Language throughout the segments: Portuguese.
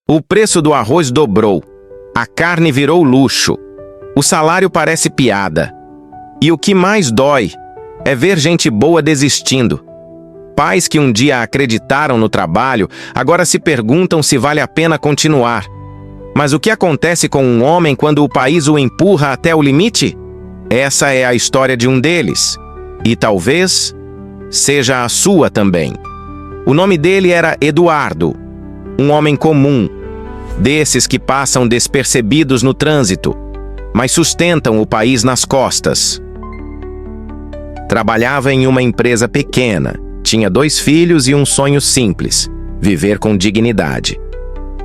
O preço do arroz dobrou. A carne virou luxo. O salário parece piada. E o que mais dói é ver gente boa desistindo. Pais que um dia acreditaram no trabalho, agora se perguntam se vale a pena continuar. Mas o que acontece com um homem quando o país o empurra até o limite? Essa é a história de um deles. E talvez seja a sua também. O nome dele era Eduardo, um homem comum, desses que passam despercebidos no trânsito, mas sustentam o país nas costas. Trabalhava em uma empresa pequena, tinha 2 filhos e um sonho simples: viver com dignidade.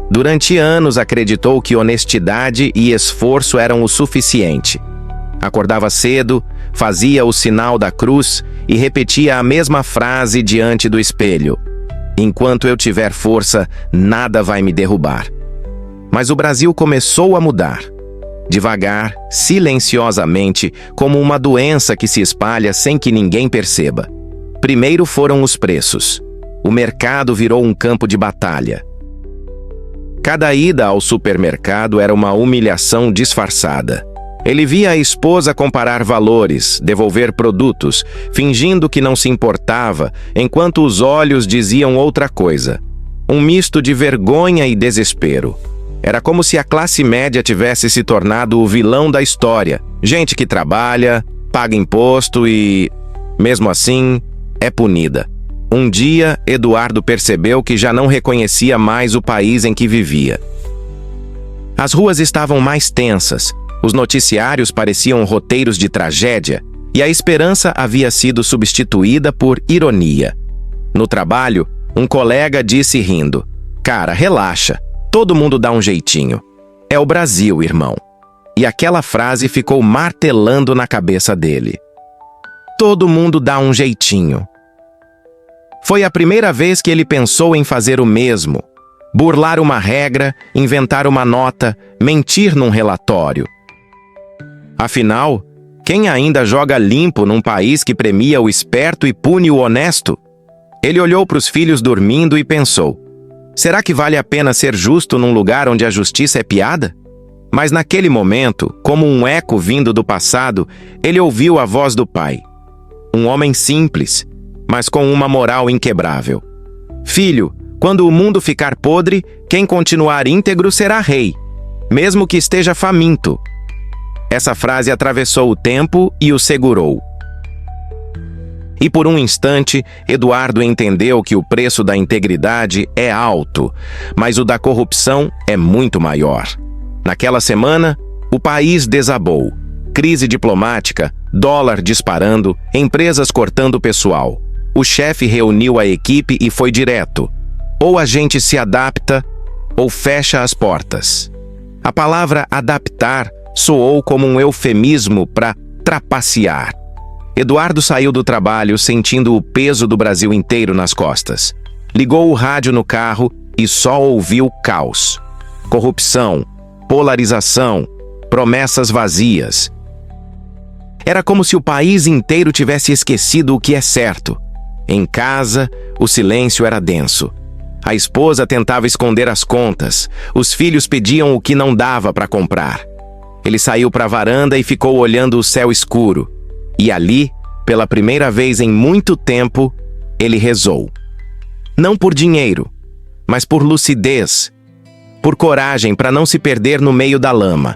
Durante anos acreditou que honestidade e esforço eram o suficiente. Acordava cedo, fazia o sinal da cruz e repetia a mesma frase diante do espelho: enquanto eu tiver força, nada vai me derrubar. Mas o Brasil começou a mudar. Devagar, silenciosamente, como uma doença que se espalha sem que ninguém perceba. Primeiro foram os preços. O mercado virou um campo de batalha. Cada ida ao supermercado era uma humilhação disfarçada. Ele via a esposa comparar valores, devolver produtos, fingindo que não se importava, enquanto os olhos diziam outra coisa. Um misto de vergonha e desespero. Era como se a classe média tivesse se tornado o vilão da história. Gente que trabalha, paga imposto e, mesmo assim, é punida. Um dia, Eduardo percebeu que já não reconhecia mais o país em que vivia. As ruas estavam mais tensas, os noticiários pareciam roteiros de tragédia, e a esperança havia sido substituída por ironia. No trabalho, um colega disse rindo: "Cara, relaxa. Todo mundo dá um jeitinho. É o Brasil, irmão." E aquela frase ficou martelando na cabeça dele. Todo mundo dá um jeitinho. Foi a primeira vez que ele pensou em fazer o mesmo. Burlar uma regra, inventar uma nota, mentir num relatório. Afinal, quem ainda joga limpo num país que premia o esperto e pune o honesto? Ele olhou para os filhos dormindo e pensou: será que vale a pena ser justo num lugar onde a justiça é piada? Mas naquele momento, como um eco vindo do passado, ele ouviu a voz do pai. Um homem simples, mas com uma moral inquebrável. "Filho, quando o mundo ficar podre, quem continuar íntegro será rei, mesmo que esteja faminto." Essa frase atravessou o tempo e o segurou. E por um instante, Eduardo entendeu que o preço da integridade é alto, mas o da corrupção é muito maior. Naquela semana, o país desabou. Crise diplomática, dólar disparando, empresas cortando pessoal. O chefe reuniu a equipe e foi direto: ou a gente se adapta, ou fecha as portas. A palavra adaptar soou como um eufemismo para trapacear. Eduardo saiu do trabalho sentindo o peso do Brasil inteiro nas costas. Ligou o rádio no carro e só ouviu caos. Corrupção, polarização, promessas vazias. Era como se o país inteiro tivesse esquecido o que é certo. Em casa, o silêncio era denso. A esposa tentava esconder as contas. Os filhos pediam o que não dava para comprar. Ele saiu para a varanda e ficou olhando o céu escuro. E ali, pela primeira vez em muito tempo, ele rezou. Não por dinheiro, mas por lucidez, por coragem para não se perder no meio da lama.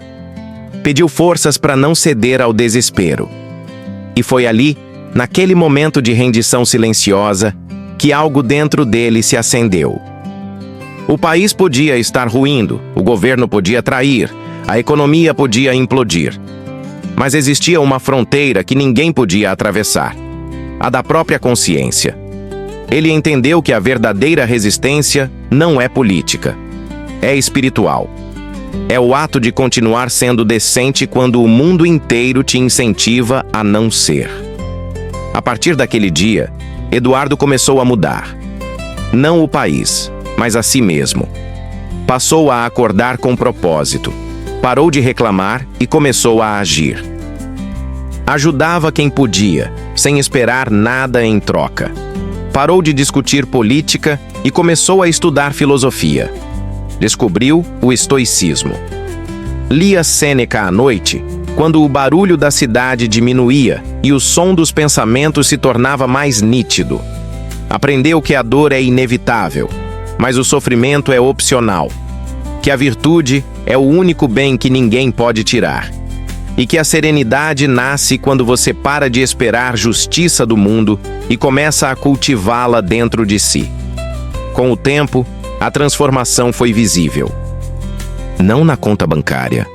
Pediu forças para não ceder ao desespero. E foi ali, naquele momento de rendição silenciosa, que algo dentro dele se acendeu. O país podia estar ruindo, o governo podia trair, a economia podia implodir. Mas existia uma fronteira que ninguém podia atravessar: a da própria consciência. Ele entendeu que a verdadeira resistência não é política, é espiritual. É o ato de continuar sendo decente quando o mundo inteiro te incentiva a não ser. A partir daquele dia, Eduardo começou a mudar. Não o país, mas a si mesmo. Passou a acordar com propósito. Parou de reclamar e começou a agir. Ajudava quem podia, sem esperar nada em troca. Parou de discutir política e começou a estudar filosofia. Descobriu o estoicismo. Lia Sêneca à noite, quando o barulho da cidade diminuía e o som dos pensamentos se tornava mais nítido. Aprendeu que a dor é inevitável, mas o sofrimento é opcional. Que a virtude é o único bem que ninguém pode tirar. E que a serenidade nasce quando você para de esperar justiça do mundo e começa a cultivá-la dentro de si. Com o tempo, a transformação foi visível. Não na conta bancária,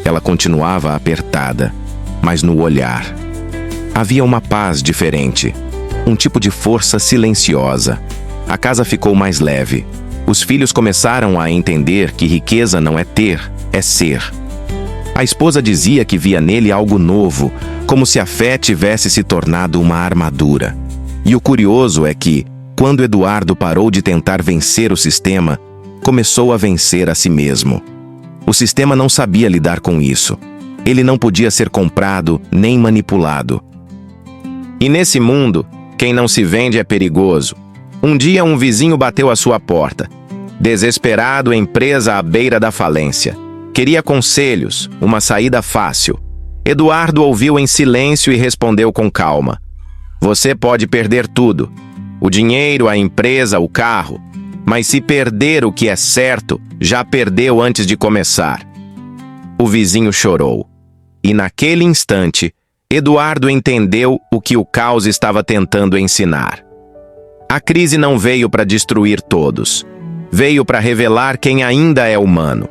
ela continuava apertada, mas no olhar. Havia uma paz diferente, um tipo de força silenciosa. A casa ficou mais leve. Os filhos começaram a entender que riqueza não é ter, é ser. A esposa dizia que via nele algo novo, como se a fé tivesse se tornado uma armadura. E o curioso é que, quando Eduardo parou de tentar vencer o sistema, começou a vencer a si mesmo. O sistema não sabia lidar com isso. Ele não podia ser comprado nem manipulado. E nesse mundo, quem não se vende é perigoso. Um dia um vizinho bateu à sua porta. Desesperado, empresa à beira da falência. Queria conselhos, uma saída fácil. Eduardo ouviu em silêncio e respondeu com calma. Você pode perder tudo. O dinheiro, a empresa, o carro. Mas se perder o que é certo, já perdeu antes de começar. O vizinho chorou. E naquele instante, Eduardo entendeu o que o caos estava tentando ensinar. A crise não veio para destruir todos. Veio para revelar quem ainda é humano.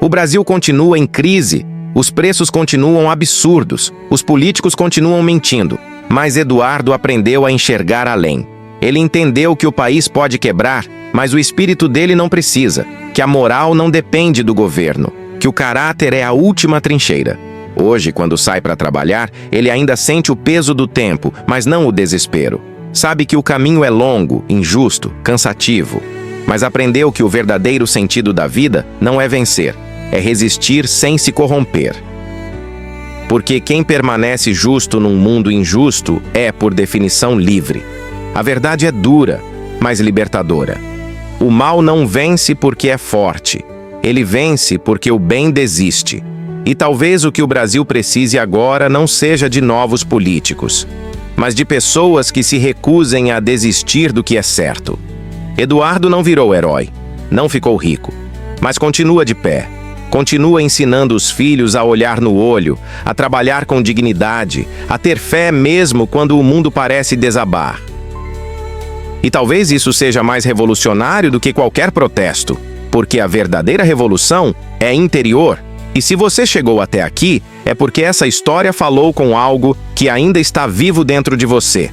O Brasil continua em crise, os preços continuam absurdos, os políticos continuam mentindo. Mas Eduardo aprendeu a enxergar além. Ele entendeu que o país pode quebrar, mas o espírito dele não precisa, que a moral não depende do governo, que o caráter é a última trincheira. Hoje, quando sai para trabalhar, ele ainda sente o peso do tempo, mas não o desespero. Sabe que o caminho é longo, injusto, cansativo, mas aprendeu que o verdadeiro sentido da vida não é vencer, é resistir sem se corromper. Porque quem permanece justo num mundo injusto é, por definição, livre. A verdade é dura, mas libertadora. O mal não vence porque é forte. Ele vence porque o bem desiste. E talvez o que o Brasil precise agora não seja de novos políticos, mas de pessoas que se recusem a desistir do que é certo. Eduardo não virou herói, não ficou rico, mas continua de pé. Continua ensinando os filhos a olhar no olho, a trabalhar com dignidade, a ter fé mesmo quando o mundo parece desabar. E talvez isso seja mais revolucionário do que qualquer protesto, porque a verdadeira revolução é interior. E se você chegou até aqui, é porque essa história falou com algo que ainda está vivo dentro de você.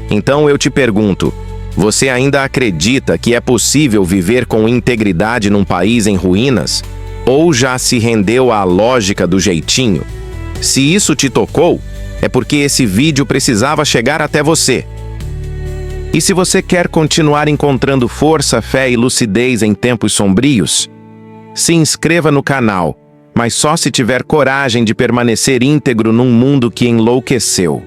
Então eu te pergunto, você ainda acredita que é possível viver com integridade num país em ruínas? Ou já se rendeu à lógica do jeitinho? Se isso te tocou, é porque esse vídeo precisava chegar até você. E se você quer continuar encontrando força, fé e lucidez em tempos sombrios, se inscreva no canal, mas só se tiver coragem de permanecer íntegro num mundo que enlouqueceu.